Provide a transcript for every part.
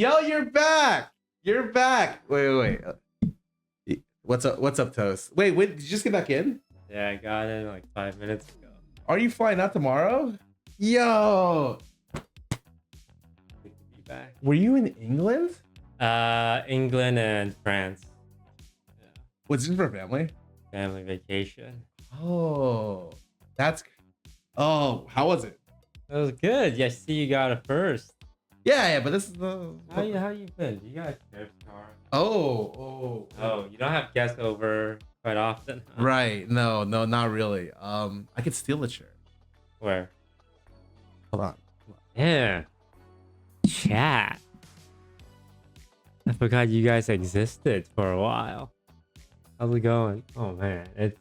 Yo, you're back. You're back. Wait. What's up? What's up, Toast? Wait, did you just get back in? Yeah, I got in like 5 minutes ago. Are you flying out tomorrow? Yo, Good to be back. were you in England? England and France. Yeah, Was this for family? family vacation. Oh, that's. Oh, how was it? It was good. Yeah, I see you got it first. Yeah, but this is the. How you been? You got a car. Oh. Oh, you don't have guests over quite often. Huh? Right. No, not really. I could steal the chair. Where? Hold on. Yeah. Chat. I forgot you guys existed for a while. How's it going? Oh man, it's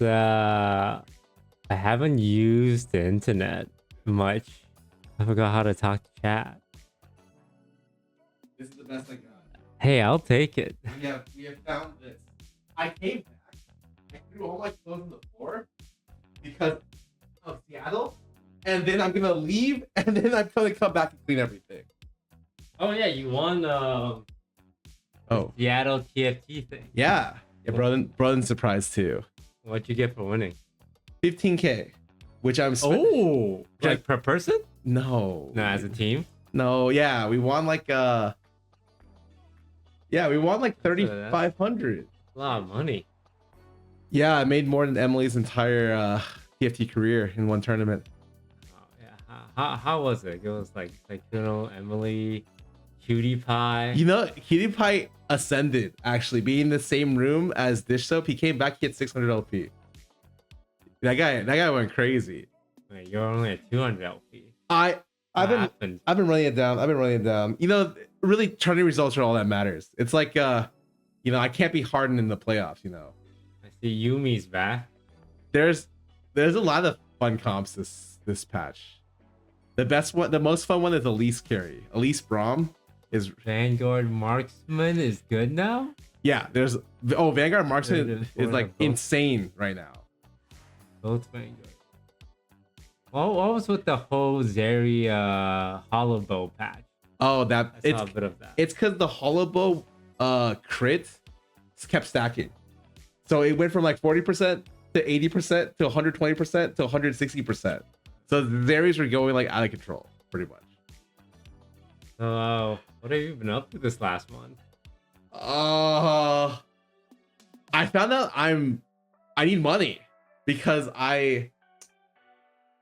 I haven't used the internet much. I forgot how to talk to chat. This is the best I got. Hey, I'll take it. We have found this. I came back. I threw all my clothes on the floor because of Seattle, and then I'm gonna leave, and then I'm gonna come back and clean everything. Oh yeah, you won Oh Seattle TFT thing. yeah, brother surprised too. What'd you get for winning? 15K, which I'm Like per person? no No, as a team. no yeah we won like 3,500. A lot of money. Yeah, I made more than Emily's entire TFT career in one tournament. Oh, yeah. How was it? It was like Emily, Cutie Pie. You know, Cutie Pie ascended actually, being in the same room as Dish Soap. He came back, he had 600 LP. That guy went crazy. Wait, you're only at 200 LP. I've been running it down. You know, really tournament results are all that matters. It's like you know, I can't be hardened in the playoffs, you know. I see Yumi's back. There's a lot of fun comps this patch. The most fun one is Elise carry. Elise Braum is Vanguard Marksman is good now? yeah, Vanguard Marksman is like both. insane right now. Both Vanguard. What was with the whole Zeri hollow bow patch? Oh, that I saw a bit of that. it's because the hollow bow crit kept stacking. So it went from like 40% to 80% to 120% to 160%. So the Zeri's were going like out of control, pretty much. So what have you been up to this last month? I found out I need money because I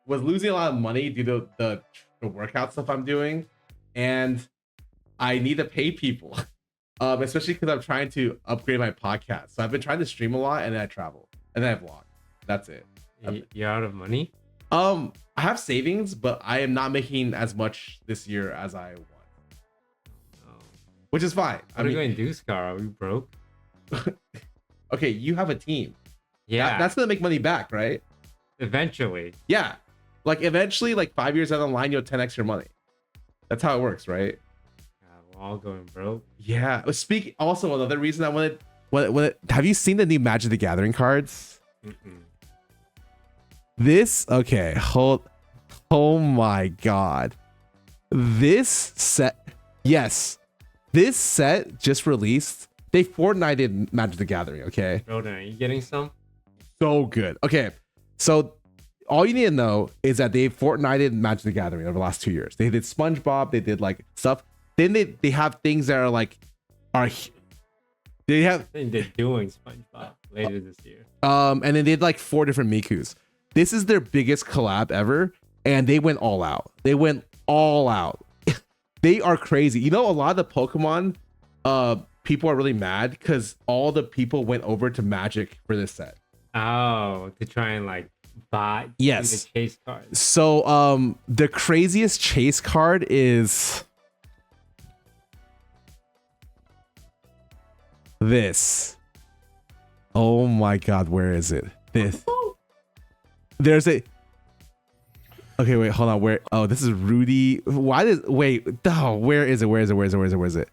was losing a lot of money due to the workout stuff I'm doing, and I need to pay people, especially because I'm trying to upgrade my podcast. So I've been trying to stream a lot, and then I travel, and then I vlog. That's it. You're out of money? I have savings, but I am not making as much this year as I want, Oh. which is fine. What are you going to do, Scarra? Are we broke? Okay, you have a team. Yeah, That's gonna make money back, right? eventually. Yeah, like eventually, like 5 years down the line, you'll 10x your money. That's how it works, right? We're all going broke. Yeah. Speak. Also, another reason I wanted. Have you seen the new Magic the Gathering cards? Mm-mm. This okay. Oh my god. This set. Yes. This set just released. They Fortnited Magic the Gathering. Okay. Rodan, are you getting some? So good. Okay. So all you need to know is that they Fortnited Magic the Gathering over the last 2 years. They did SpongeBob. They did like stuff. Then they have things that they have I think they're doing SpongeBob later this year. and then they did like 4 different Mikus. This is their biggest collab ever, and they went all out. They are crazy. You know, a lot of the Pokemon people are really mad because all the people went over to Magic for this set. Oh, to try and like buy Yes. the chase cards. So the craziest chase card is this. Oh my god, where is it? This. There's a okay, wait, hold on. Where? Oh, this is Rudy. Why does wait? Oh, where is it?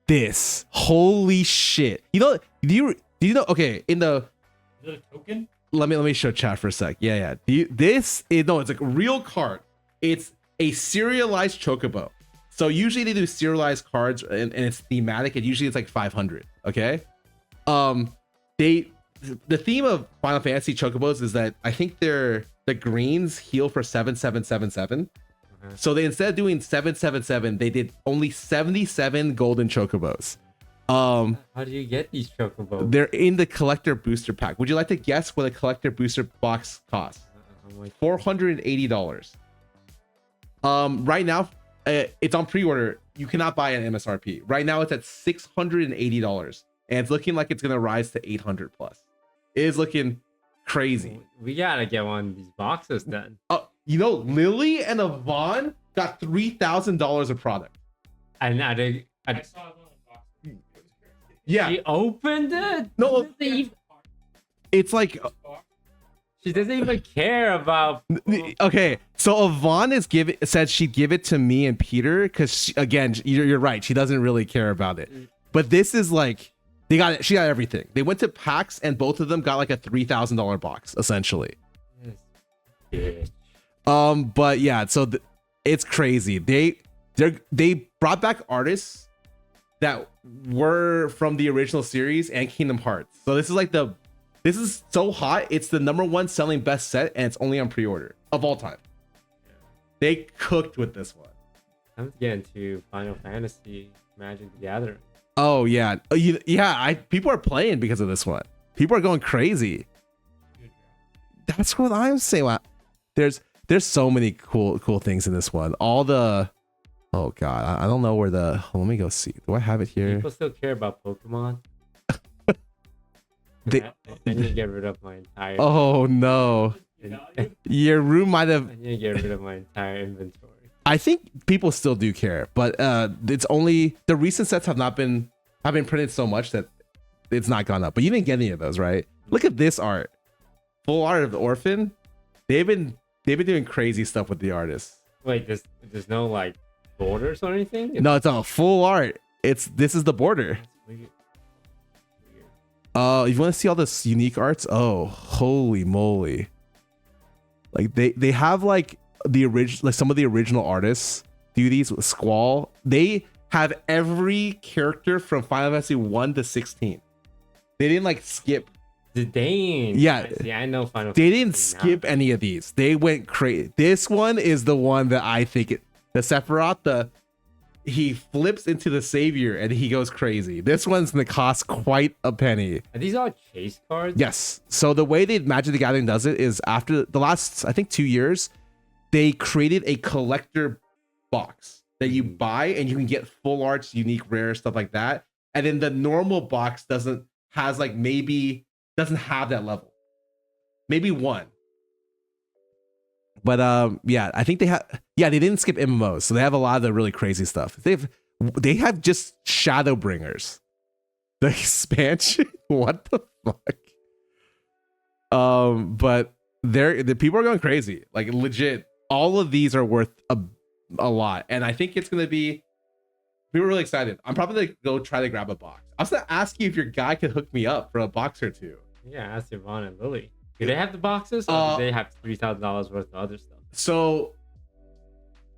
This. Holy shit. You know, do you know? Okay, in the Is it a token? let me show chat for a sec. Yeah. It's like a real card. It's a serialized chocobo. So usually they do serialized cards and it's thematic, and usually it's like 500. Okay. The theme of Final Fantasy chocobos is that I think the greens heal for 7777. So they, instead of doing 777, they did only 77 golden chocobos. How do you get these chocobos? They're in the collector booster pack. Would you like to guess what a collector booster box costs? $480. Right now, it's on pre-order. You cannot buy an MSRP. Right now, it's at $680, and it's looking like it's gonna rise to 800 plus. It is looking crazy. We gotta get one of these boxes then. You know, Lily and Yvonne got $3,000 of product. And I saw it on the box. Yeah. She opened it. No, it's like She doesn't even care about. okay. So Yvonne said she'd give it to me and Peter because again, you're right. She doesn't really care about it. But this is like she got everything. They went to PAX and both of them got like a $3,000 box essentially. Bitch. But yeah, so it's crazy. They brought back artists that were from the original series and Kingdom Hearts. So this is so hot. It's the #1 selling best set, and it's only on pre-order of all time. They cooked with this one. I'm getting to Final Fantasy Magic the Gathering. Oh yeah, people are playing because of this one. People are going crazy. That's what I'm saying. Wow. There's so many cool things in this one. All the oh god, I don't know where let me go see. Do I have it here? People still care about Pokemon. They, I need to get rid of my entire. oh no, your room might have. I need to get rid of my entire inventory. I think people still do care, but it's only the recent sets have been printed so much that it's not gone up. But you didn't get any of those, right? Look at this art, full art of the orphan. They've been doing crazy stuff with the artists. Wait, there's no like borders or anything? No, it's a full art. This is the border. That's weird. You want to see all this unique arts? Oh, holy moly! Like they have like the original, like some of the original artists do these with Squall. They have every character from Final Fantasy 1 to 16. They didn't like skip. Yeah, I know Final They Fantasy didn't skip any of these. They went crazy. This one is the one that I think the Sephiroth, he flips into the savior and he goes crazy. This one's gonna cost quite a penny. Are these all chase cards? Yes. So the way Magic the Gathering does it is after the last, I think 2 years, they created a collector box that you buy and you can get full arts, unique, rare stuff like that. And then the normal box doesn't have that level. Maybe one. But yeah, I think they didn't skip MMOs, so they have a lot of the really crazy stuff. They have just Shadowbringers. The expansion. What the fuck? But the people are going crazy. Like legit, all of these are worth a lot. And I think it's gonna be we were really excited. I'm probably gonna go try to grab a box. I was gonna ask you if your guy could hook me up for a box or two. Yeah, ask Yvonne and Lily. Do they have the boxes, or do they have $3,000 worth of other stuff? So,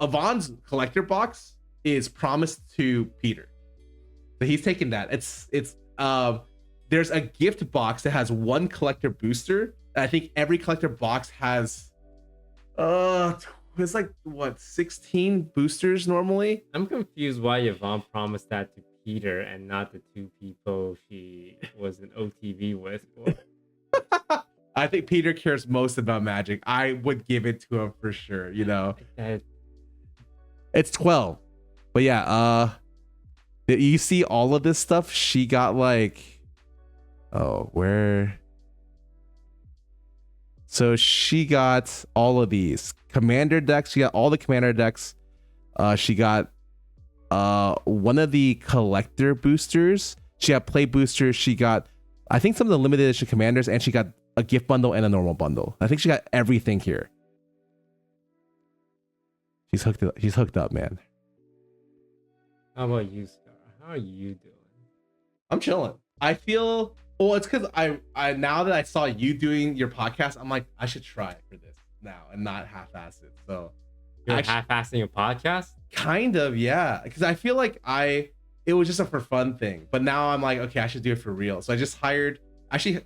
Yvonne's collector box is promised to Peter. So he's taking that. There's a gift box that has one collector booster. And I think every collector box has it's like what 16 boosters normally. I'm confused why Yvonne promised that to Peter and not the two people she was an OTV with. I think Peter cares most about Magic. I would give it to him for sure, you know. It's 12. But yeah, you see all of this stuff? She got like where? So she got all of these commander decks. She got all the commander decks. She got one of the collector boosters. She got play boosters. She got, I think, some of the limited edition commanders, and she got a gift bundle and a normal bundle. I think she got everything here. She's hooked up, man. How about you, Scarra? How are you doing? I'm chilling. I feel it's because I now that I saw you doing your podcast, I'm like, I should try for this now and not half-ass it. So You're Actually- half-assing a podcast? Kind of, yeah. Because I feel like it was just a for fun thing, but now I'm like, okay, I should do it for real. So I just hired, actually,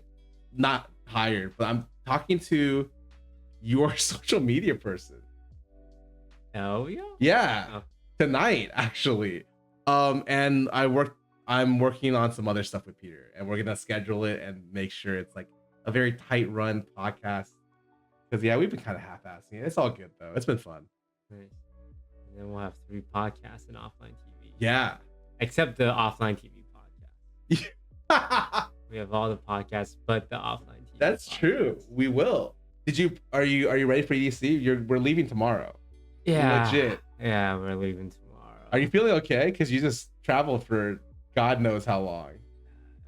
not hired, but I'm talking to your social media person. Oh yeah. Yeah, Oh. tonight actually. And I'm working on some other stuff with Peter, and we're gonna schedule it and make sure it's like a very tight run podcast. Because yeah, we've been kind of half-assing it. It's all good though. It's been fun. Nice. And then we'll have 3 podcasts and offline TV. Yeah. Except the offline TV podcast. We have all the podcasts, but the offline TV. That's true. podcast. We will. Are you ready for EDC? We're leaving tomorrow. Yeah. Legit. Yeah, we're leaving tomorrow. Are you feeling okay? Because you just traveled for God knows how long.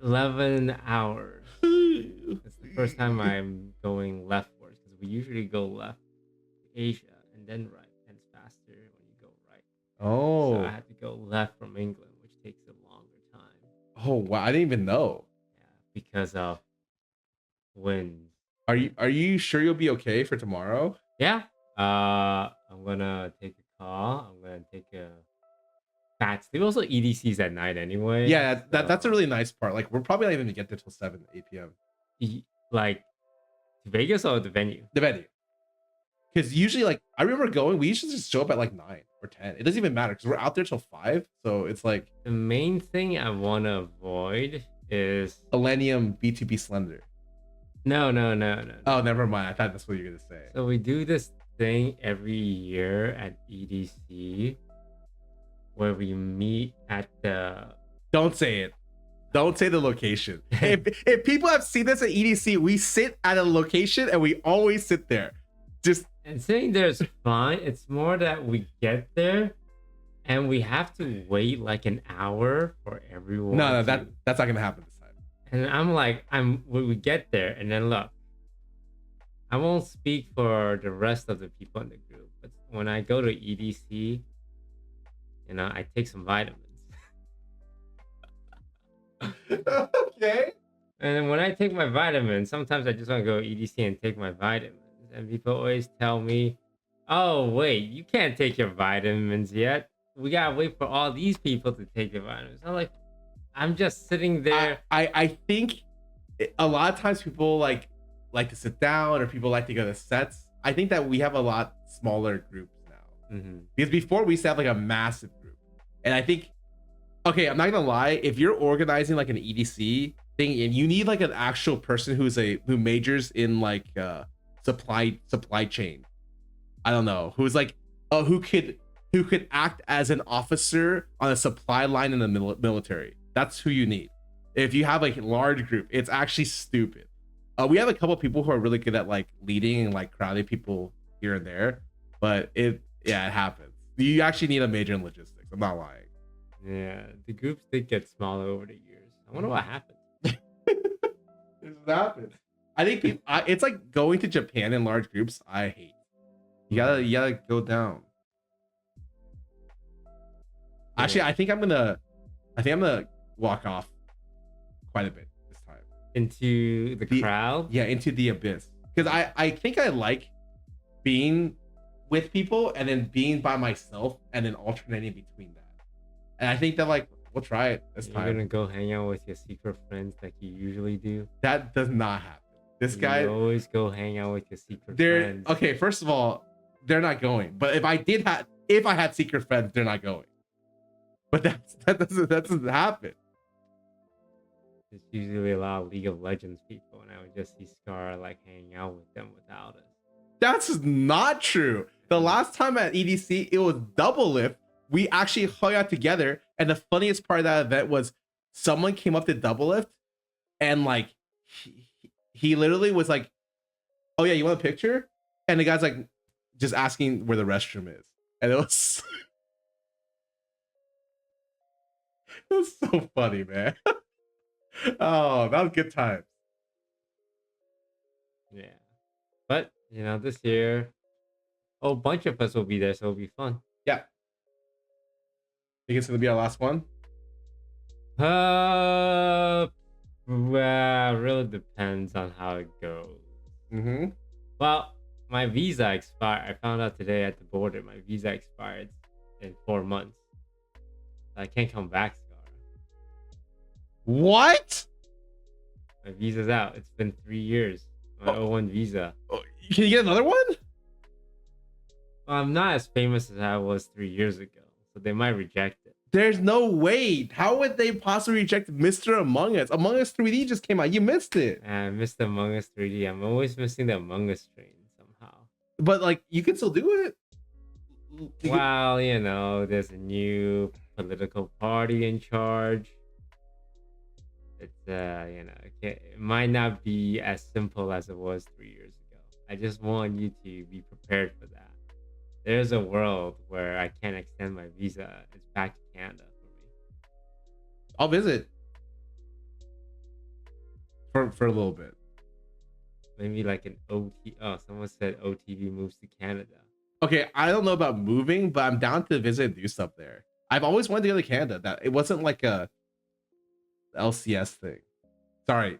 11 hours. It's the first time I'm going leftwards because we usually go left to Asia and then right, and it's faster when you go right. Oh. So I had to go left from England, which takes a longer time. Oh wow! I didn't even know. Yeah, because of winds. Are you sure you'll be okay for tomorrow? Yeah. I'm gonna take a call. I'm gonna take a fat sleep. Also, EDCs at night anyway. Yeah, that's a so, really nice part. Like we're probably not even gonna get there till 7, 8 p.m. like to Vegas or the venue. The venue. Because usually, like I remember going, we usually just show up at like 9 or 10. It doesn't even matter because we're out there till 5. So it's like The main thing I want to avoid is Millennium B2B Slender. no. Oh, never mind. I thought that's what you were gonna say. So we do this thing every year at EDC where we meet at the Don't say it. Don't say the location. if people have seen this at EDC, we sit at a location and we always sit there. Just and saying there's fine. It's more that we get there and we have to wait like an hour for everyone. no, to- that's not gonna happen this time. And I'm like, when we get there, and then look, I won't speak for the rest of the people in the group, but when I go to EDC, I take some vitamins. Okay. And then when I take my vitamins, sometimes I just want to go EDC and take my vitamins. And people always tell me, oh, wait, you can't take your vitamins yet. We got to wait for all these people to take their vitamins. I'm like, I'm just sitting there. I think a lot of times people like to sit down or people like to go to sets. I think that we have a lot smaller groups now. Mhm. Because before we used to have like a massive group. And I think, okay, I'm not gonna lie, if you're organizing like an EDC thing and you need like an actual person who majors in like supply chain, I don't know, who's like who could act as an officer on a supply line in the military. That's who you need. If you have like a large group, it's actually stupid. We have a couple of people who are really good at like leading and like crowding people here and there, but it happens. You actually need a major in logistics. I'm not lying. Yeah, the groups did get smaller over the years. I wonder what happened. It happens. I think it's like going to Japan in large groups. I hate. You gotta go down. Actually, I think I'm gonna walk off quite a bit this time. Into the crowd? Yeah, into the abyss. Because I think I like being with people and then being by myself and then alternating between that. And I think that like we'll try it this You're time. gonna go hang out with your secret friends like you usually do. That does not happen. This guy, You always go hang out with your secret they're friends. okay. First of all, they're not going. But if I had secret friends, they're not going. But that doesn't happen. It's usually a lot of League of Legends people, and I would just see Scarra like hanging out with them without us. That's not true. The last time at EDC, it was double lift. We actually hung out together, and the funniest part of that event was someone came up to double lift, and like he literally was like, "Oh yeah, you want a picture?" And the guy's like, just asking where the restroom is, and it was it was so funny, man. Oh, that was good times. Yeah. But, this year, a whole bunch of us will be there, so it'll be fun. Yeah. Think it's gonna be our last one? Well, really depends on how it goes. Mm-hmm. Well, My visa expired. I found out today at the border. My visa expired in 4 months. I can't come back, Scarra. What? My visa's out. It's been 3 years. My O1 visa. Oh, can you get another one? Well, I'm not as famous as I was 3 years ago, so they might reject it. There's no way. How would they possibly reject Mr. Among Us? Among Us 3D just came out. You missed it. And I missed the Among Us 3D. I'm always missing the Among Us train somehow. But like, you can still do it. Well, there's a new political party in charge. It's it might not be as simple as it was 3 years ago. I just want you to be prepared for that. There's a world where I can't extend my visa. It's back to Canada for me. I'll visit for a little bit. Maybe like an OT. Oh, someone said OTV moves to Canada. Okay, I don't know about moving, but I'm down to visit and do stuff there. I've always wanted to go to Canada. That it wasn't like a LCS thing. Sorry,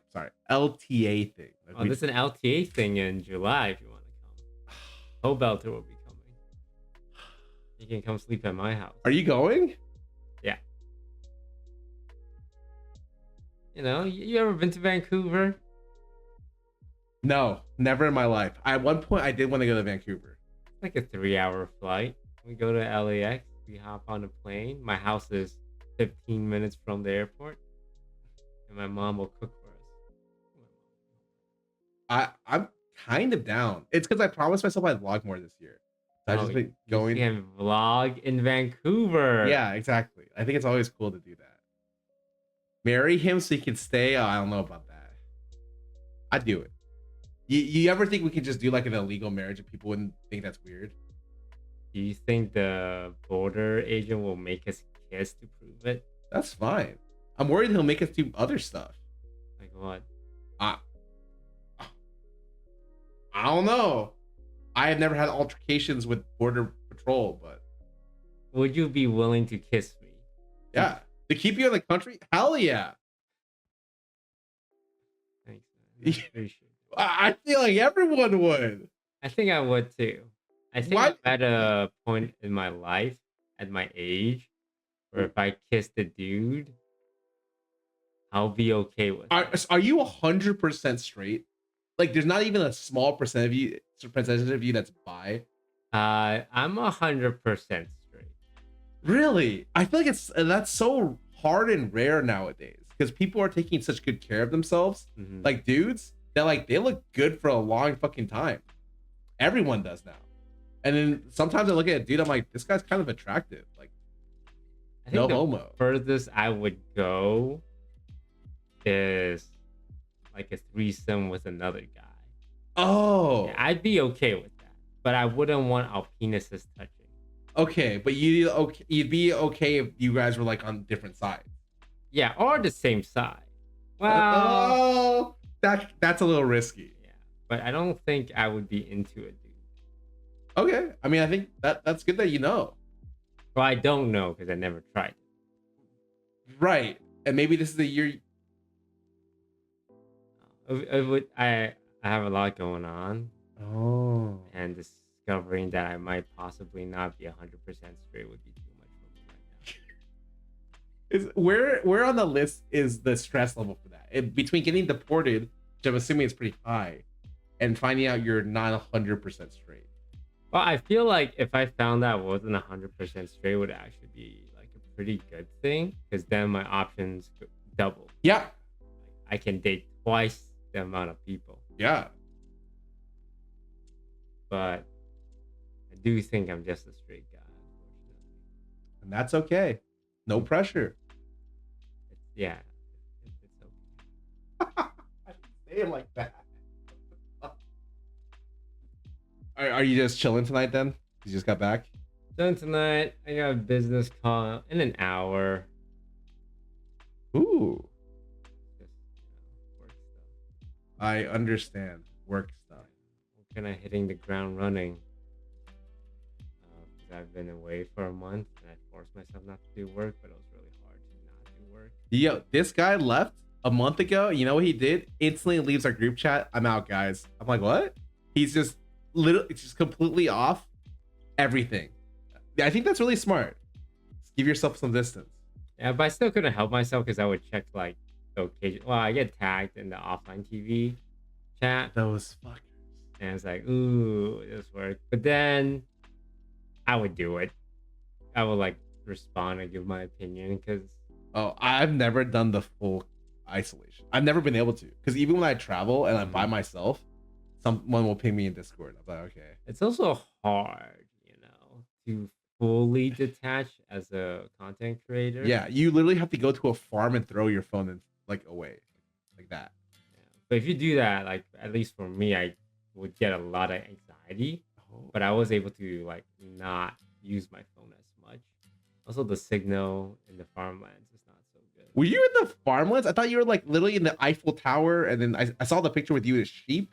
LTA thing. Oh, there's an LTA thing in July if you want to come. Hobelter will be coming. You can come sleep at my house. Are you going? Yeah. You ever been to Vancouver? No, never in my life. At one point, I did want to go to Vancouver. It's like a 3-hour flight. We go to LAX. We hop on a plane. My house is 15 minutes from the airport. And my mom will cook for us. I'm kind of down. It's because I promised myself I'd vlog more this year. So I've just been going. You can vlog in Vancouver. Yeah, exactly. I think it's always cool to do that. Marry him so he can stay. Oh, I don't know about that. I'd do it. You ever think we could just do like an illegal marriage and people wouldn't think that's weird? Do you think the border agent will make us kiss to prove it? That's fine. I'm worried he'll make us do other stuff. Like what? I don't know. I have never had altercations with border patrol, but would you be willing to kiss me? yeah, to keep you in the country? Hell yeah. Thanks, man. I appreciate it. I feel like everyone would. I think I would too. I think I'm at a point in my life, at my age, where if I kiss the dude, I'll be okay with it. Are you 100% straight? Like, there's not even a small percentage of you that's bi. I'm 100% straight. Really? I feel like that's so hard and rare nowadays because people are taking such good care of themselves. Mm-hmm. Like dudes, that like they look good for a long fucking time. Everyone does now. And then sometimes I look at a dude, I'm like, this guy's kind of attractive. Like, I think no the homo. furthest I would go is like a threesome with another guy. Oh, Yeah, I'd be okay with that, but I wouldn't want our penises touching. okay. But you'd be okay if you guys were like on different sides. Yeah, or the same side. Well, Oh, that's a little risky. yeah, but I don't think I would be into it, dude. Okay. I mean, I think that's good that you know. Well, I don't know because I never tried. Right. And maybe this is the year. I have a lot going on, Oh. and discovering that I might possibly not be 100% straight would be too much for me right now. Is where on the list is the stress level for that? Between getting deported, which I'm assuming is pretty high, and finding out you're not 100% straight. Well, I feel like if I found out I wasn't 100% straight, it would actually be like a pretty good thing because then my options could double. Yeah. Like, I can date twice the amount of people. Yeah. But I do think I'm just a straight guy, unfortunately. And that's okay. No pressure. It's okay. I should say it like that. Are you just chilling tonight then? You just got back? Done tonight. I got a business call in an hour. Ooh. Just, work stuff. I understand. Work stuff. I'm kind of hitting the ground running. Because I've been away for a month and I forced myself not to do work, but it was really hard to not do work. Yo, this guy left a month ago. You know what he did? Instantly leaves our group chat. I'm out, guys. I'm like, what? He's just literally it's just completely off everything. Yeah, I think that's really smart. Just give yourself some distance. Yeah, but I still couldn't help myself because I would check like the occasion. Well, I get tagged in the offline TV chat, Those fuckers. and it's like, ooh, this worked. But then I would do it. I would like respond and give my opinion because Oh, I've never done the full isolation. I've never been able to, because even when I travel and I'm by myself, someone will ping me in Discord. I'm like, okay. it's also hard, to fully detach as a content creator. Yeah, you literally have to go to a farm and throw your phone and like away, like that. Yeah. But if you do that, like at least for me, I would get a lot of anxiety. Oh. But I was able to like not use my phone as much. Also, the signal in the farmlands is not so good. Were you in the farmlands? I thought you were like literally in the Eiffel Tower, and then I saw the picture with you as sheep.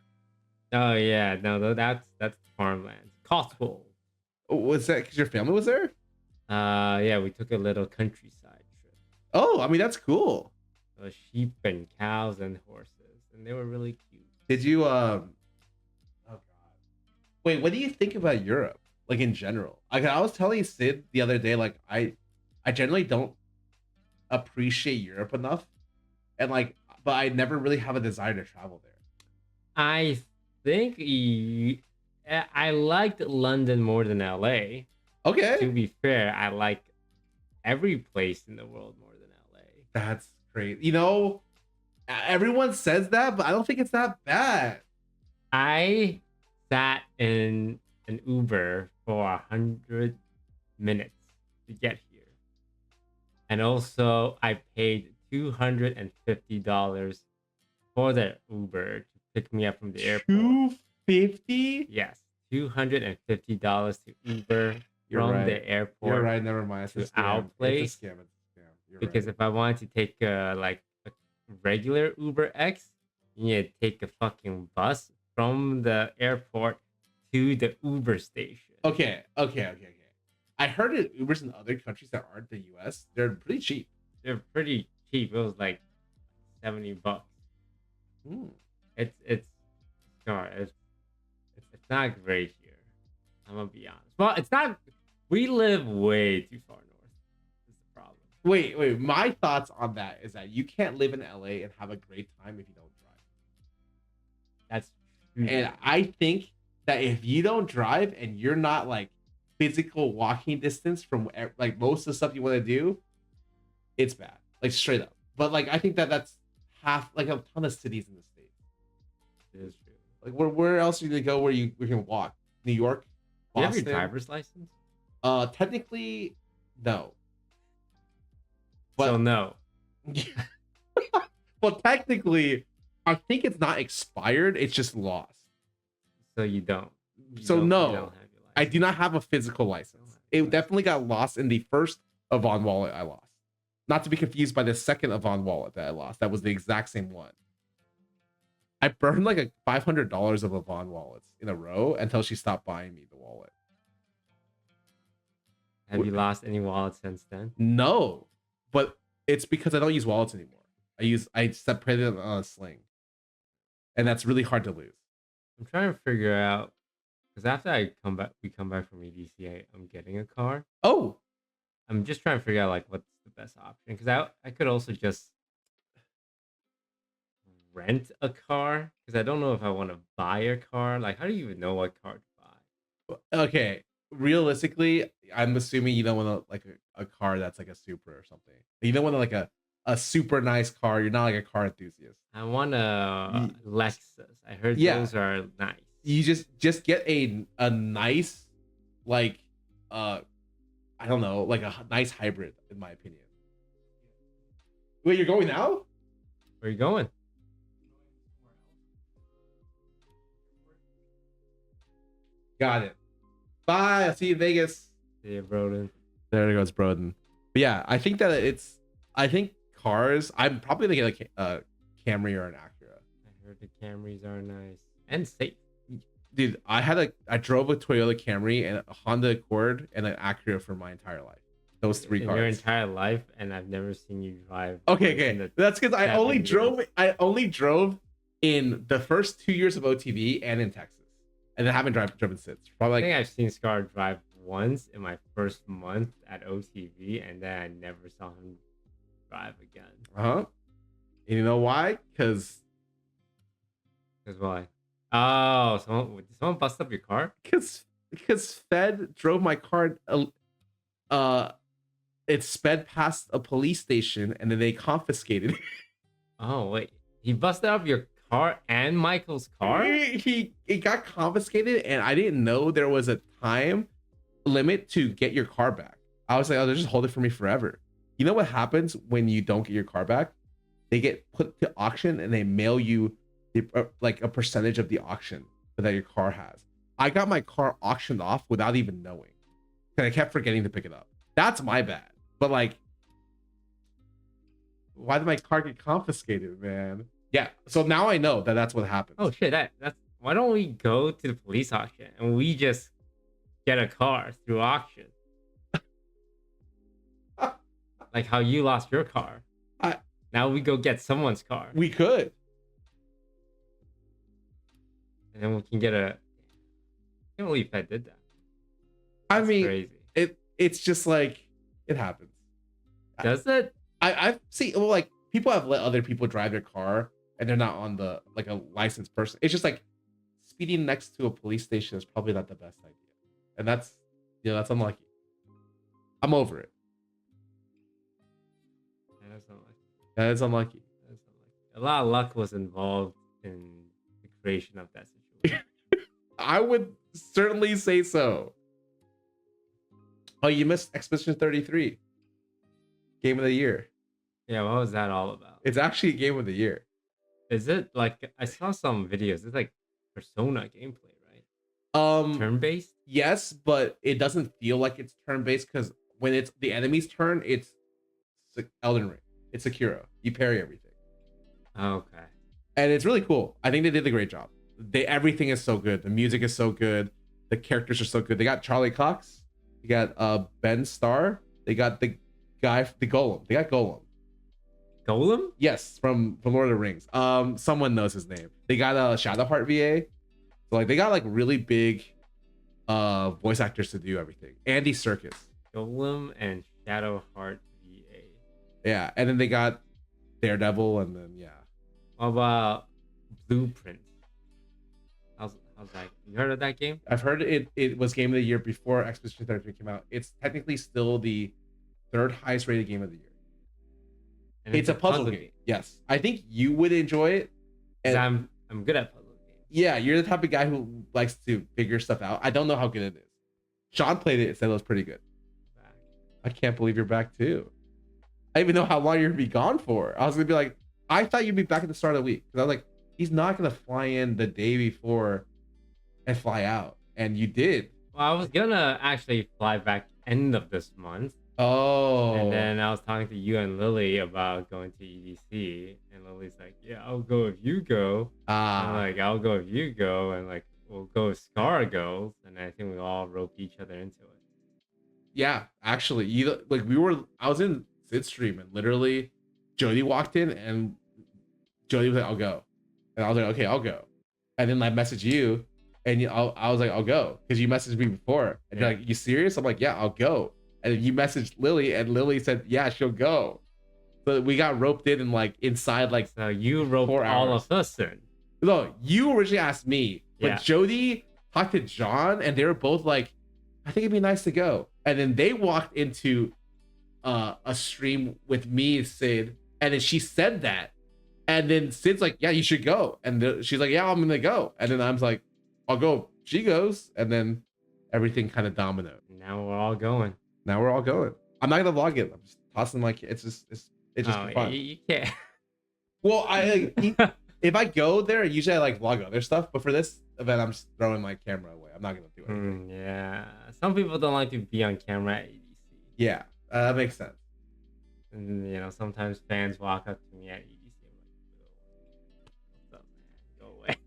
Oh yeah, no, that's farmlands. Cotswold. Was that because your family was there? Yeah, we took a little countryside trip. Oh, I mean that's cool. Sheep and cows and horses, and they were really cute. Did you oh god. Wait, what do you think about Europe? Like in general? Like I was telling Sid the other day, like I generally don't appreciate Europe enough. And like but I never really have a desire to travel there. I think I liked London more than LA. Okay. To be fair, I like every place in the world more than LA. That's great. You know, everyone says that, but I don't think it's that bad. I sat in an Uber for 100 minutes to get here. And also, I paid $250 for the Uber to pick me up from the airport. $250? Yes, $250 to Uber You're from right. the airport. You're right. Never mind. It's a to scam. our place. It's a scam. It's a scam. You're Because right. if I wanted to take like a regular Uber X, you need to take a fucking bus from the airport to the Uber station. Okay. I heard it Ubers in other countries that aren't the US, they're pretty cheap. They're pretty cheap. It was like $70. Hmm. It's not great here. I'm gonna be honest. Well, it's not. We live way too far north. Is the problem. Wait. My thoughts on that is that you can't live in LA and have a great time if you don't drive. That's true. And I think that if you don't drive and you're not like physical walking distance from like most of the stuff you want to do, it's bad. Like straight up. But like I think that that's half like a ton of cities in the states. It is true. Like where else are you gonna go where you can walk? New York, Do you have Boston. your driver's license? Technically, no. So no. Well, technically, I think it's not expired. It's just lost. So you don't. So you no, don't have your I license. do not have a physical license. It definitely got lost in the first Avon wallet I lost. Not to be confused by the second Avon wallet that I lost. That was the exact same one. I burned like a $500 of Avon wallets in a row until she stopped buying me the wallet. Have you lost any wallets since then? No, but it's because I don't use wallets anymore. I separated them on a sling, and that's really hard to lose. I'm trying to figure out because after we come back from EDC, I'm getting a car. Oh, I'm just trying to figure out like what's the best option because I could also just rent a car because I don't know if I want to buy a car. Like, how do you even know what car to buy? okay. Realistically, I'm assuming you don't want like a car that's like a Supra or something. You don't want like a super nice car. You're not like a car enthusiast. I want a Lexus. I heard Yeah. those are nice. You just get a nice like I don't know, like a nice hybrid in my opinion. Wait, you're going now? Where are you going? Got it. Bye. I'll see you in Vegas. See you, Broden. There goes Broden. But yeah, I think that I think cars. I'm probably gonna get a Camry or an Acura. I heard the Camrys are nice and safe. Dude, I drove a Toyota Camry and a Honda Accord and an Acura for my entire life. Those three In cars. your entire life, and I've never seen you drive. Okay. That's because I only 7 years. drove in the first 2 years of OTV and in Texas. and then haven't driven since. Probably I think like I've seen Scar drive once in my first month at OTV, and then I never saw him drive again. And you know why? Because Because why? Oh, did someone bust up your car? Fed drove my car. It sped past a police station, and then they confiscated it. Oh wait, he busted up your car and Michael's car? It got confiscated, and I didn't know there was a time limit to get your car back. I was like, oh, they'll just hold it for me forever. You know what happens when you don't get your car back? They get put to auction, and they mail you like a percentage of the auction that your car has. I got my car auctioned off without even knowing, and I kept forgetting to pick it up. That's my bad. But like, why did my car get confiscated, man? Yeah, so now I know that that's what happens. Oh shit, that's why don't we go to the police auction and we just get a car through auction? Like how you lost your car. Now we go get someone's car. We could. And then we can get a... I can't believe I did that. I That's mean, crazy. it's just like, it happens. Does it? I've seen, well, like, people have let other people drive their car and they're not on the, like, a licensed person. It's just like speeding next to a police station is probably not the best idea. And that's, that's unlucky. I'm over it. That's unlucky. That is unlucky. That's unlucky. A lot of luck was involved in the creation of that situation. I would certainly say so. Oh, you missed Expedition 33. Game of the year. Yeah, what was that all about? It's actually a game of the year. Is it like... I saw some videos. It's like Persona gameplay, right? Turn-based? Yes, but it doesn't feel like it's turn-based because when it's the enemy's turn, it's Elden Ring. It's Sekiro. You parry everything. Okay. And it's really cool. I think they did a great job. Everything is so good. The music is so good. The characters are so good. They got Charlie Cox. They got Ben Starr. They got the guy, the Golem. They got Golem. Golem? Yes, from Lord of the Rings. Someone knows his name. They got Shadowheart VA. So like they got like really big voice actors to do everything. Andy Serkis. Golem and Shadowheart VA. Yeah, and then they got Daredevil, and then yeah. What about Blueprint? How's that? You heard of that game? I've heard it was game of the year before Expedition 33 came out. It's technically still the third highest rated game of the year. And It's a puzzle game. Yes. I think you would enjoy it. 'Cause And I'm good at puzzle games. yeah, you're the type of guy who likes to figure stuff out. I don't know how good it is. Sean played it and said it was pretty good. I can't believe you're back too. I didn't even know how long you're gonna be gone for. I was gonna be like, I thought you'd be back at the start of the week. Because I was like, he's not gonna fly in the day before and fly out. And you did. Well, I was gonna actually fly back end of this month. Oh. And then I was talking to you and Lily about going to EDC. And Lily's like, yeah, I'll go if you go. I'm like, I'll go if you go. And like, we'll go if Scarra goes. And I think we all roped each other into it. Yeah, actually, I was in Sid's stream and literally Jody walked in and Jody was like, I'll go. And I was like, okay, I'll go. And then I messaged you and I was like, I'll go. Because you messaged me before. And you're like, you serious? I'm like, yeah, I'll go. And then you messaged Lily and Lily said, yeah, she'll go. So we got roped in and like inside like So you roped 4 all hours. of us in. No, you originally asked me, but Yeah. Jody talked to John and they were both like, I think it'd be nice to go. And then they walked into a stream with me, Sid, and then she said that. And then Sid's like, yeah, you should go. And she's like, yeah, I'm gonna go. And then I'm like, I'll go. She goes. And then everything kind of dominoed. Now we're all going. Now we're all going. I'm not gonna vlog it. I'm just tossing like it's just Oh, fun. you can't. Well, if I go there, usually I like vlog other stuff, but for this event, I'm just throwing my camera away. I'm not gonna do anything. Yeah. Some people don't like to be on camera at EDC. Yeah, that makes sense. And you know, sometimes fans walk up to me at EDC. I'm like, what's up,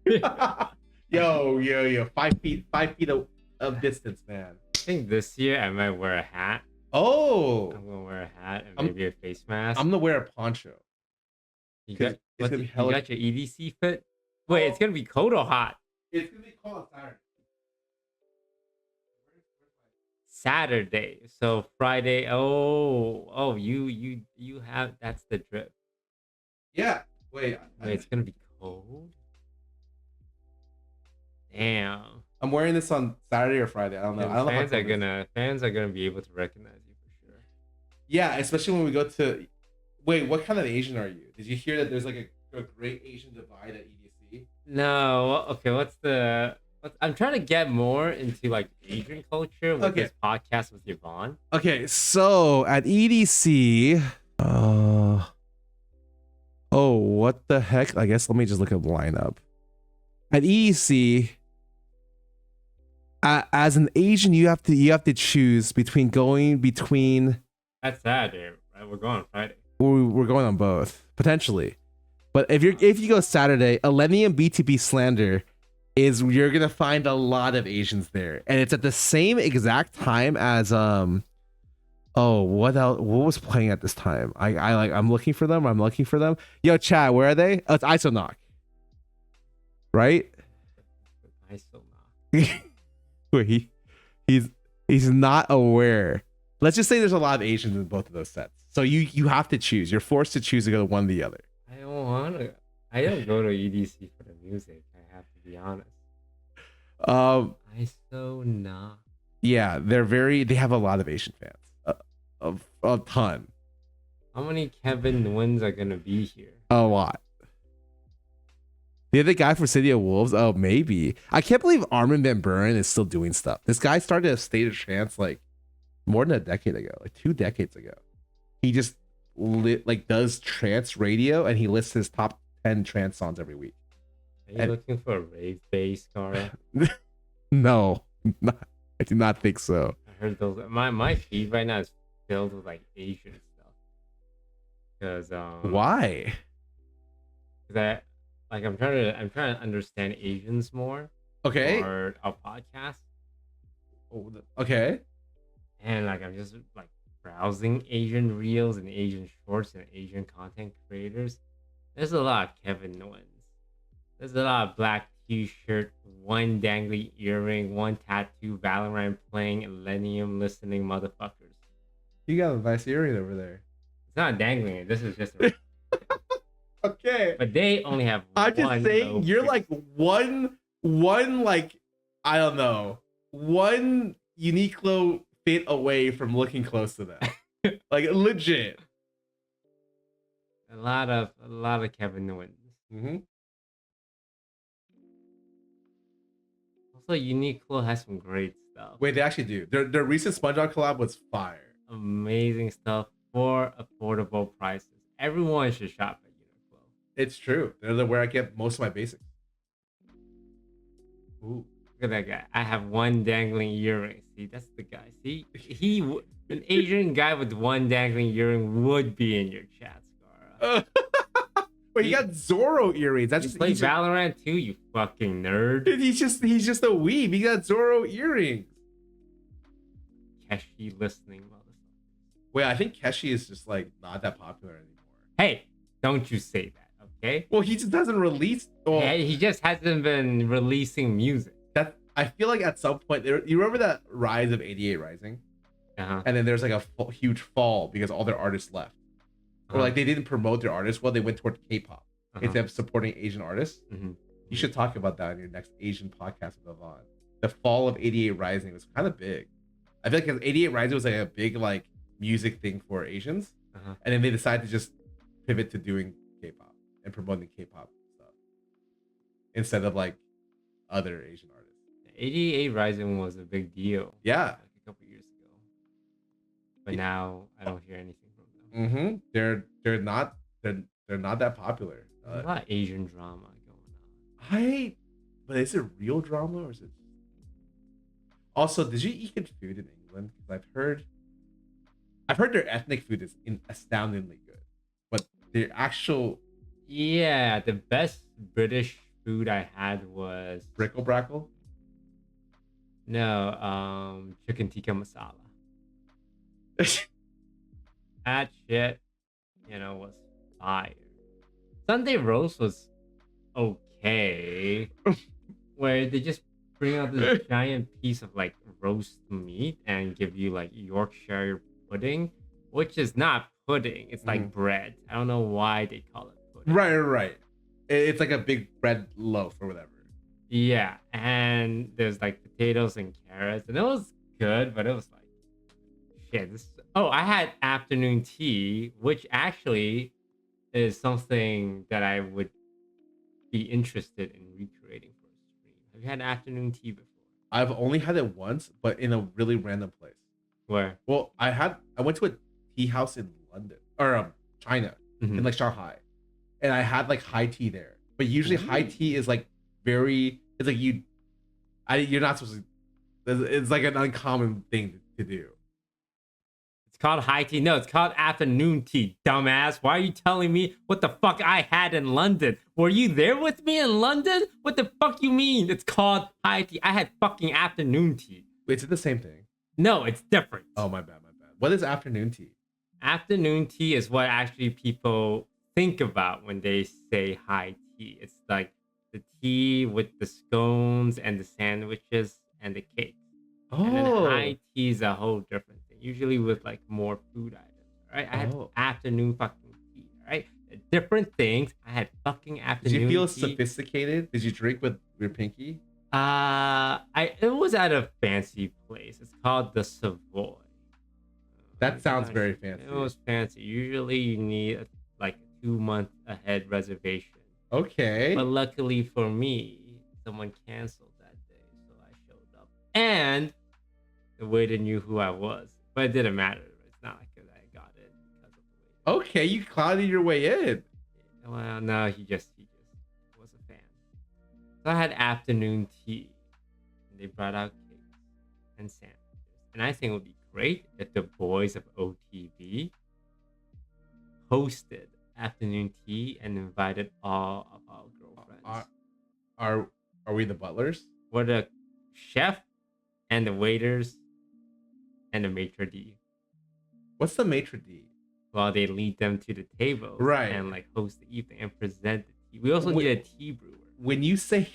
man? Go away. yo, 5 feet of distance, man. I think this year I might wear a hat. Oh, I'm gonna wear a hat and maybe a face mask. I'm gonna wear a poncho. You got, it's gonna be you hella- got your EDC fit? Wait, it's gonna be Kodo hot. It's gonna be cold on Saturday. Saturday. So Friday. Oh, you have that's the drip. Yeah. Wait. Wait, it's gonna be cold. Damn. I'm wearing this on Saturday or Friday. I don't know. And I don't know how fans are cold it is. gonna be able to recognize you for sure. Yeah, especially when we go to. Wait, what kind of Asian are you? Did you hear that there's like a great Asian divide at EDC? No, okay. I'm trying to get more into like Asian culture with Okay. this podcast with Yvonne. Okay, so at EDC, oh, what the heck? I guess let me just look at the lineup. At EDC, as an Asian, you have to choose between. That's Saturday, right? We're going on Friday. We're going on both potentially, but if you go Saturday, Elenium BTB Slander you're gonna find a lot of Asians there, and it's at the same exact time as oh, what else? What was playing at this time? I'm looking for them. Yo, Chad, where are they? Oh, it's Isonok, right? I still not. Wait, he's not aware. Let's just say there's a lot of Asians in both of those sets, so you have to choose. You're forced to choose to go to one or the other. I don't want to. I don't go to EDC for the music. I have to be honest. I so not. Yeah, they have a lot of Asian fans, a ton, How many Kevin wins are gonna be here? a lot. The other guy for City of Wolves, oh maybe. I can't believe Armin van Buren is still doing stuff. This guy started a State of Trance like more than a decade ago, like 2 decades ago. He just does trance radio, and he lists his top 10 trance songs every week. Are you looking for a rave bass, Scarra? No, I do not think so. I heard those. My feed right now is filled with like Asian stuff. Because Why? Because I'm trying to understand Asians more. Okay. For our podcast. Oh, okay. And like I'm just like browsing Asian reels and Asian shorts and Asian content creators. There's a lot of Kevin Nguyen's. There's a lot of black t-shirt, one dangly earring, one tattoo, Valorant playing, Millennium listening motherfuckers. You got a nice earring over there. It's not dangling. This is just a... Okay. But they only have I'm just one saying you're piercing. like one like I don't know, one Uniqlo fit away from looking close to that. Like legit. A lot of Kevin Nguyen's. Mm-hmm. Also, Uniqlo has some great stuff. Wait, they actually do. Their recent SpongeBob collab was fire. Amazing stuff for affordable prices. Everyone should shop at Uniqlo. It's true. They're where I get most of my basics. Ooh. Look at that guy. I have one dangling earring. See, that's the guy. See, an Asian guy with one dangling earring would be in your chat, Scarra. Wait, you got Zoro earrings. That's You just play he's Valorant too, you fucking nerd. he's just a weeb. He got Zoro earrings. Keshi listening, motherfucker. Wait, I think Keshi is just like not that popular anymore. Hey, don't you say that, okay? Well, he just doesn't release. Well, Yeah, he just hasn't been releasing music. that I feel like at some point you remember that rise of 88 Rising, Uh-huh. and then there's like a huge fall because all their artists left, or like they didn't promote their artists well. They went toward K-pop instead of supporting Asian artists. Mhm. You should talk about that in your next Asian podcast with Yvonne. The fall of 88 Rising was kind of big. I feel like 88 Rising was like a big like music thing for Asians, Uh-huh. and then they decided to just pivot to doing K-pop and promoting K-pop stuff instead of like other Asian artists. 88 Rising was a big deal. Yeah. Like a couple years ago. But now I don't hear anything from them. Mm-hmm. They're not that popular. There's a lot of Asian drama going on. But is it real drama or is it? Also, did you eat good food in England? Because I've heard their ethnic food is astoundingly good, but their actual Yeah, the best British food I had was brickle brackle. chicken tikka masala. That shit, was fire. Sunday roast was okay, where they just bring out this giant piece of like roast meat and give you like Yorkshire pudding, which is not pudding. It's like bread. I don't know why they call it pudding. Right. It's like a big bread loaf or whatever. Yeah, and there's like potatoes and carrots, and it was good, but it was like shit. Oh, I had afternoon tea, which actually is something that I would be interested in recreating for a stream. Have you had afternoon tea before? I've only had it once, but in a really random place. Where? Well, I went to a tea house in London or China, in like Shanghai, and I had like high tea there. But usually high tea is like it's like you're not supposed to. It's like an uncommon thing to do. It's called high tea. No, it's called afternoon tea, dumbass. Why are you telling me what the fuck I had in London? Were you there with me in London? What the fuck you mean? It's called high tea. I had fucking afternoon tea. Wait, is it the same thing? No, it's different. Oh, my bad. What is afternoon tea? Afternoon tea is what actually people think about when they say high tea. It's like the tea with the scones and the sandwiches and the cakes. And then high tea is a whole different thing, usually with like more food items. All right, I had afternoon fucking tea. All right, different things. I had fucking afternoon. Did you feel tea. sophisticated? Did you drink with your pinky? It was at a fancy place. It's called the Savoy. That sounds very fancy. It was fancy. Usually you need like a 2-month ahead reservation. Okay. But luckily for me, someone canceled that day, so I showed up. And the waiter knew who I was, but it didn't matter. It's not like I got it because of the waiter. Okay, you clouded your way in. Well, no, he just was a fan. So I had afternoon tea, and they brought out cakes and sandwiches. And I think it would be great if the boys of OTV hosted afternoon tea and invited all of our girlfriends. Are we the butlers? We're the chef and the waiters and the maitre d'. What's the maitre d'? Well, they lead them to the table, right, and like host the evening and present the tea. We also need a tea brewer. When you say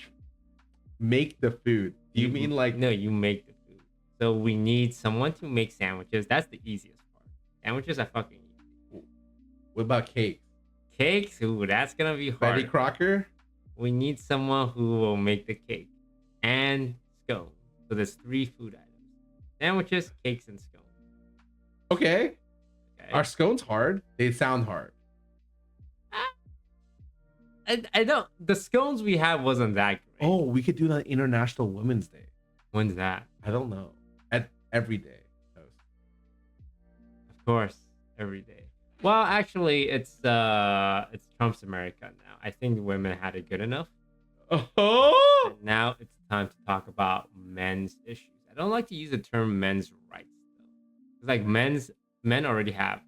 make the food, do you mean like no? You make the food. So we need someone to make sandwiches. That's the easiest part. Sandwiches are fucking easy. What about cakes? Cakes? Ooh, that's gonna be hard. Betty Crocker? We need someone who will make the cake and scone. So there's 3 food items: sandwiches, cakes, and scone. Okay. Are scones hard? They sound hard. I don't. The scones we had wasn't that great. Oh, we could do that International Women's Day. When's that? I don't know. At every day. Of course, every day. Well, actually, it's Trump's America now. I think women had it good enough. Oh. And now it's time to talk about men's issues. I don't like to use the term men's rights though. It's like men already have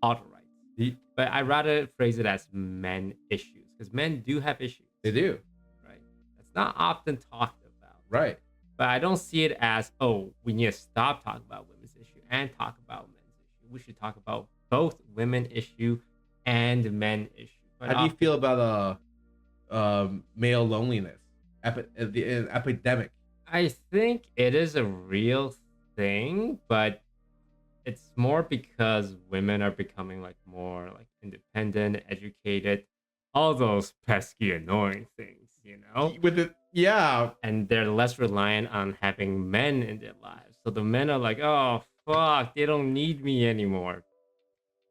all the rights. But I'd rather phrase it as men issues, because men do have issues. They do. Right. That's not often talked about. Right. But I don't see it as, oh, we need to stop talking about women's issue and talk about men's issue. We should talk about both women issue and men issue. But how do you feel about male loneliness? The epidemic. I think it is a real thing, but it's more because women are becoming like more like independent, educated, all those pesky, annoying things, you know? With it, yeah. And they're less reliant on having men in their lives. So the men are like, oh, fuck, they don't need me anymore.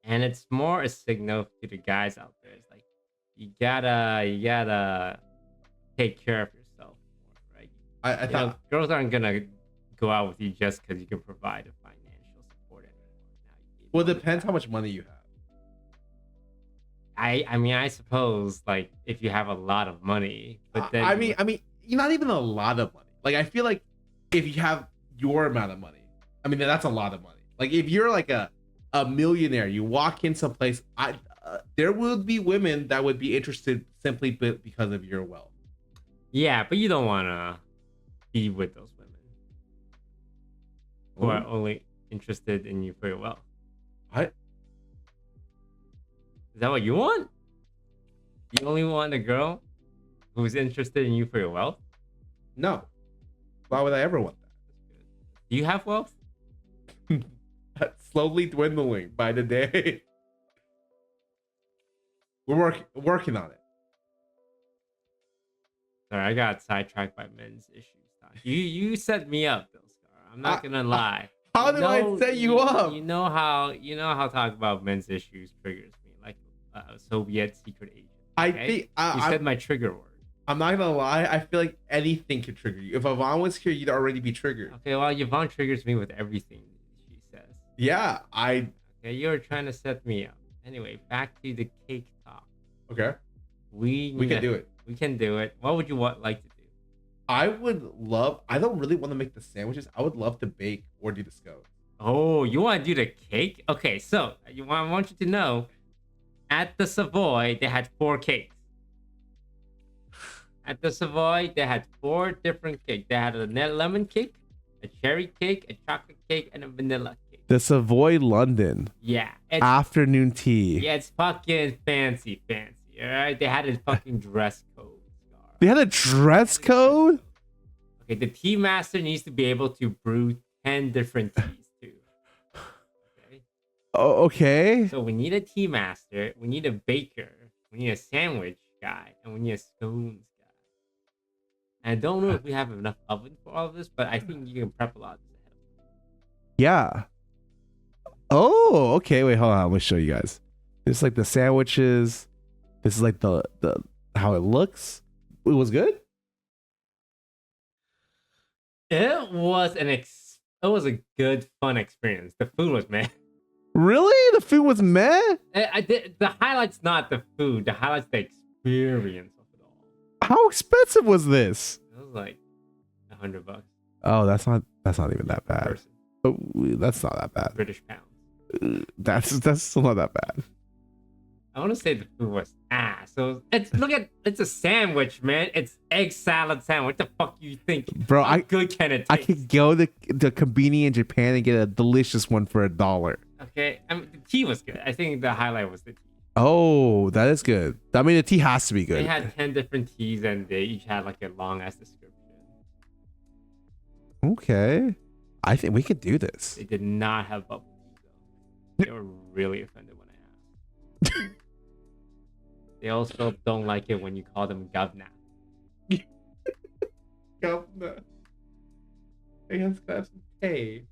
And it's more a signal to the guys out there. It's like, you gotta take care of yourself more, right? I thought girls aren't gonna go out with you just because you can provide a financial support anymore. Well, it depends how much money you have. I mean, I suppose like if you have a lot of money, but then I mean, not even a lot of money. Like I feel like if you have your amount of money, I mean that's a lot of money. Like if you're like a millionaire, you walk in someplace, there would be women that would be interested simply because of your wealth. Yeah, but you don't want to be with those women who are only interested in you for your wealth. What? Is that what you want? You only want a girl who's interested in you for your wealth? No. Why would I ever want Do you have wealth? that? That's slowly dwindling by the day. We're working on it. Sorry, I got sidetracked by men's issues. You set me up, though, Scarra. I'm not gonna lie. How did I set you up? You know how talk about men's issues triggers me, like a Soviet secret agent. I Okay? think You said my trigger word. I'm not gonna lie. I feel like anything could trigger you. If Yvonne was here, you'd already be triggered. Okay, well, Yvonne triggers me with everything she says. Yeah, Okay, you're trying to set me up. Anyway, back to the cake talk. okay. We can do it. We can do it. What would you like to do? I don't really want to make the sandwiches. I would love to bake or do the scones. Oh, you want to do the cake? Okay, so I want you to know, at the Savoy, they had 4 cakes. At the Savoy, they had 4 different cakes. They had a lemon cake, a cherry cake, a chocolate cake, and a vanilla cake. The Savoy London Yeah. afternoon tea. Yeah, it's fucking fancy. All right, they had a fucking dress code. They had a dress code? Okay, the tea master needs to be able to brew 10 different teas too. Okay. Oh, okay. So we need a tea master, we need a baker, we need a sandwich guy, and we need a scones guy. And I don't know if we have enough oven for all of this, but I think you can prep a lot of this ahead of time. Yeah. Oh, okay. Wait, hold on. Let me show you guys. This is like the sandwiches. This is like the how it looks. It was good. It was a good fun experience. The food was meh. Really? The food was meh? The highlight's not the food. The highlight's the experience of it all. How expensive was this? It was like $100 Oh, that's not even that per bad. person. Oh, that's not that bad. British pounds. That's still not that bad. I want to say the food was ass. So it's a sandwich, man. It's egg salad sandwich. What the fuck you think? Bro, How good can it I taste? could go to the convenience in Japan and get a delicious one for $1. Okay, I mean, the tea was good. I think the highlight was the tea. Oh, that is good. I mean, the tea has to be good. They had 10 different teas and they each had like a long ass description. Okay. I think we could do this. They did not have bubble tea though. They were really offended when I asked. They also don't like it when you call them govna. Governor. I guess that's okay.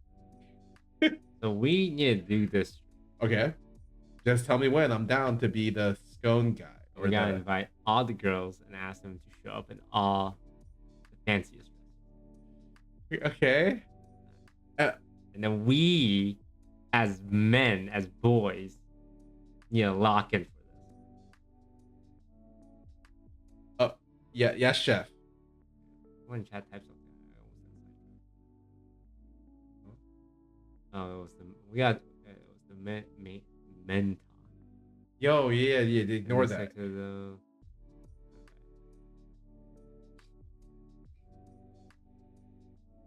So we need to do this. Okay. Just tell me when. I'm down to be the scone guy. We gotta invite all the girls and ask them to show up in all the fanciest dresses. Okay. And then we, as men, as boys, need to lock in for this. Yeah, yes, chef. One chat type something. Oh, it was the men talk. Yo, yeah. Ignore And that. sector, though.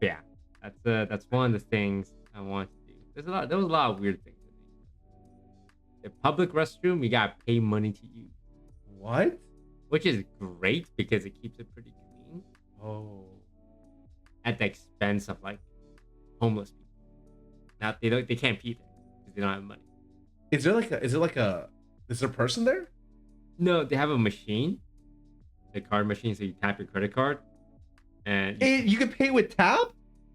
But yeah, that's one of the things I want to do. There was a lot of weird things. The public restroom, you gotta pay money to use, What? which is great because it keeps it pretty clean Oh. at the expense of like homeless people. Now they can't pee there because they don't have money. Is there a person there? No, they have a machine, the card machine, so you tap your credit card, and You can pay with tap?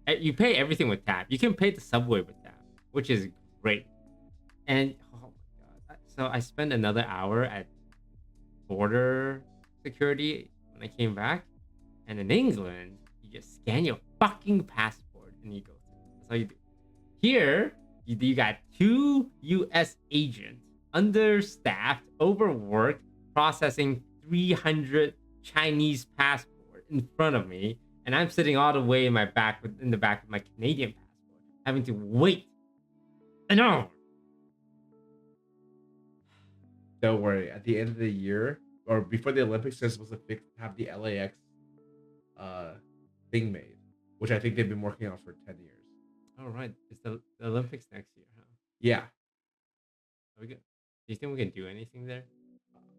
you pay everything with tap. You can pay the subway with tap, which is great. And oh my god, so I spent another hour at border security when I came back, and in England, you just scan your fucking passport and you go through. That's all you do. Here, you got 2 U.S. agents, understaffed, overworked, processing 300 Chinese passport in front of me, and I'm sitting all the way in the back of my Canadian passport, having to wait an hour. Don't worry. At the end of the year, or before the Olympics, they're supposed to have the LAX thing made, which I think they've been working on for 10 years. All right, it's the Olympics next year, huh? Yeah. Are we good? Do you think we can do anything there?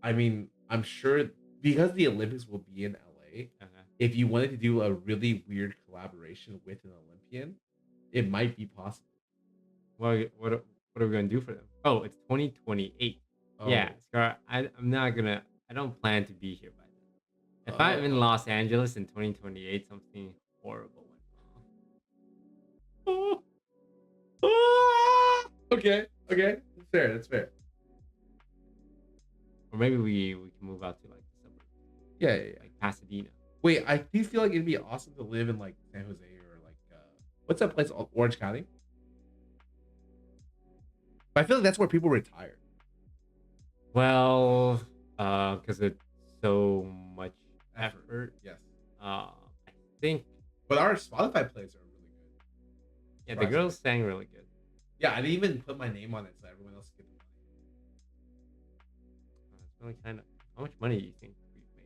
I mean, I'm sure because the Olympics will be in LA, Okay. if you wanted to do a really weird collaboration with an Olympian, it might be possible. What are we gonna do for them? Oh, it's 2028. Yeah, Oh. Scar. I'm not gonna. I don't plan to be here by then. If I'm in Oh. Los Angeles in 2028, something horrible went wrong. Okay, okay, that's fair. That's fair. Or maybe we can move out to like the suburbs, Yeah, yeah, yeah. like Pasadena. Wait, I do feel like it'd be awesome to live in like San Jose or like what's that place? Orange County. But I feel like that's where people retire. Well, because it's so much Effort. effort. Yes. I think But our Spotify plays are really good. yeah, the girls sang really good. Yeah, I didn't even put my name on it, so everyone else get the money. It's really kind of. How much money do you think we've made?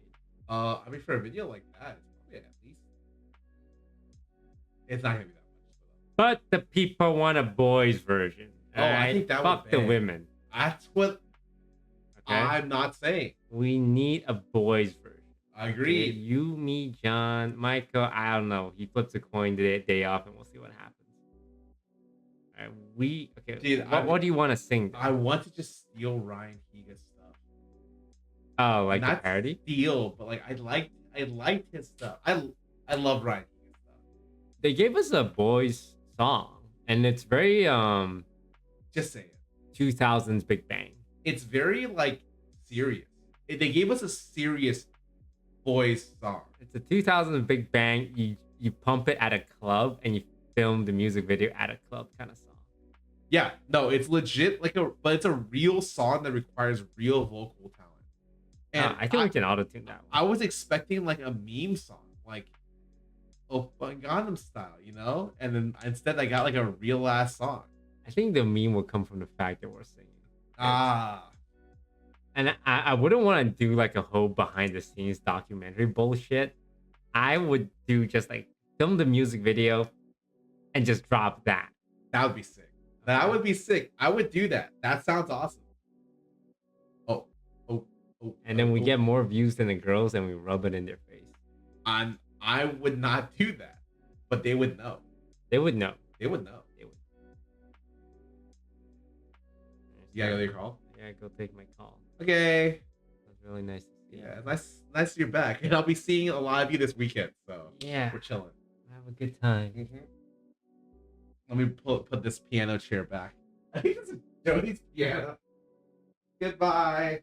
I mean, for a video like that, it's probably at least. It's not gonna be that much. But the people want a boys version. Oh, I think that would fuck the bang. women. That's what Okay, I'm not saying. we need a boys version. Okay, Agreed. you, me, John, Michael. I don't know. He flips a coin the day off, and we'll see what happens. All right, okay. Dude, what do you want to sing? I want to just steal Ryan Higa's stuff. Oh, like the Not parody? steal, but like I liked his stuff. I love Ryan Higa's stuff. They gave us a boys song, and it's very Just say it. 2000s Big Bang. It's very like serious. They gave us a serious boys song. It's a 2000s Big Bang. You pump it at a club, and you film the music video at a club kind of song. Yeah, no, it's legit but it's a real song that requires real vocal talent. And I think we can auto tune that one. I was expecting like a meme song, like Oppa Gangnam Style, you know? And then instead I got like a real ass song. I think the meme will come from the fact that we're singing. Ah. And I wouldn't want to do like a whole behind the scenes documentary bullshit. I would do just like film the music video and just drop that. That would be sick. That would be sick. I would do that. That sounds awesome. Oh. And then we get more views than the girls and we rub it in their face. I would not do that. But they would know. They would know. They would know. They would. You gotta go to your call? Yeah, go take my call. Okay. That's really nice to see you. Yeah, nice you're back. And I'll be seeing a lot of you this weekend. So Yeah. we're chilling. Have a good time. Let me put this piano chair back. I think it's a Jody's piano. Goodbye.